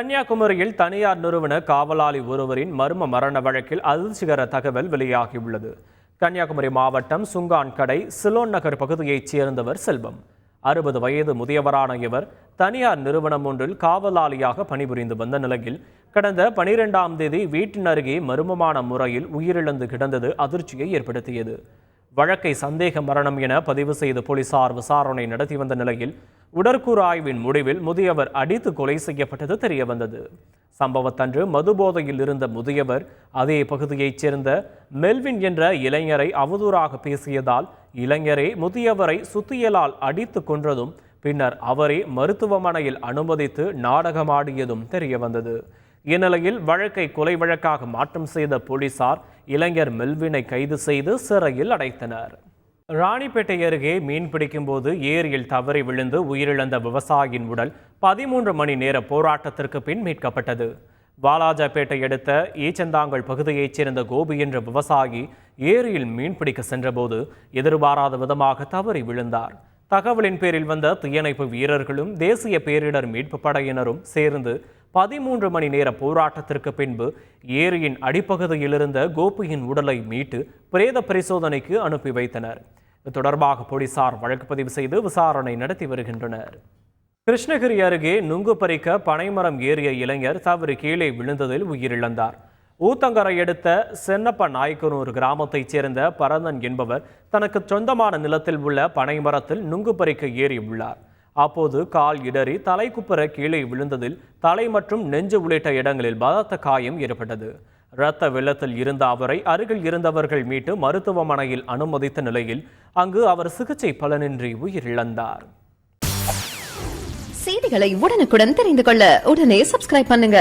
கன்னியாகுமரியில் தனியார் நிறுவன காவலாளி ஒருவரின் மர்ம மரண வழக்கில் அதிர்ச்சிகர தகவல் வெளியாகியுள்ளது. கன்னியாகுமரி மாவட்டம் சுங்கான்கடை சிலோன் நகர் பகுதியைச் சேர்ந்தவர் செல்வம். 60 வயது முதியவரான இவர் தனியார் நிறுவனம் ஒன்றில் காவலாளியாக பணிபுரிந்து வந்த நிலையில் கடந்த 12ஆம் தேதி வீட்டின் அருகே மர்மமான முறையில் உயிரிழந்து கிடந்தது அதிர்ச்சியை ஏற்படுத்தியது. வழக்கை சந்தேக மரணம் என பதிவு செய்து போலீசார் விசாரணை நடத்தி வந்த நிலையில் உடற்கூறு ஆய்வின் முடிவில் முதியவர் அடித்து கொலை செய்யப்பட்டது தெரியவந்தது. சம்பவத்தன்று மதுபோதையில் இருந்த முதியவர் அதே பகுதியைச் சேர்ந்த மெல்வின் என்ற இளைஞரை அவதூறாக பேசியதால் இளைஞரே முதியவரை சுத்தியலால் அடித்து கொன்றதும் பின்னர் அவரே மருத்துவமனையில் அனுமதித்து நாடகமாடியதும் தெரியவந்தது. இந்நிலையில் வழக்கை கொலை வழக்காக மாற்றம் செய்த போலீசார் இளைஞர் மெல்வினை கைது செய்து சிறையில் அடைத்தனர். ராணிப்பேட்டை அருகே மீன் பிடிக்கும் போது ஏரியில் தவறி விழுந்து உயிரிழந்த விவசாயியின் உடல் 13 மணி நேர போராட்டத்திற்கு பின் மீட்கப்பட்டது. வாலாஜாப்பேட்டை அடுத்த ஈச்சந்தாங்கல் பகுதியைச் சேர்ந்த கோபி என்ற விவசாயி ஏரியில் மீன் பிடிக்க சென்றபோது எதிர்பாராத விதமாக தவறி விழுந்தார். தகவலின் பேரில் வந்த தீயணைப்பு வீரர்களும் தேசிய பேரிடர் மீட்பு படையினரும் சேர்ந்து 13 மணி நேர போராட்டத்திற்கு பின்பு ஏரியின் அடிப்பகுதியில் இருந்த கோபியின் உடலை மீட்டு பிரேத பரிசோதனைக்கு அனுப்பி வைத்தனர். இது தொடர்பாக போலீசார் வழக்கு பதிவு செய்து விசாரணை நடத்தி வருகின்றனர். கிருஷ்ணகிரி அருகே நுங்கு பறிக்க பனைமரம் ஏறிய இளைஞர் தவறி கீழே விழுந்ததில் உயிரிழந்தார். ஊத்தங்கரை அடுத்த சென்னப்ப நாயக்கனூர் கிராமத்தைச் சேர்ந்த பரந்தன் என்பவர் தனக்கு சொந்தமான நிலத்தில் உள்ள பனைமரத்தில் நுங்கு பறிக்க ஏறியுள்ளார். அப்போது கால் இடறி தலைக்குப்புற கீழே விழுந்ததில் தலை மற்றும் நெஞ்சு உள்ளிட்ட இடங்களில் பலத்த காயம் ஏற்பட்டது. இரத்த வெள்ளத்தில் இருந்த அவரை அருகில் இருந்தவர்கள் மீட்டு மருத்துவமனையில் அனுமதித்த நிலையில் அங்கு அவர் சிகிச்சை பலனின்றி உயிரிழந்தார். செய்திகளை உடனுக்குடன் தெரிந்து கொள்ள உடனே சப்ஸ்கிரைப் பண்ணுங்க.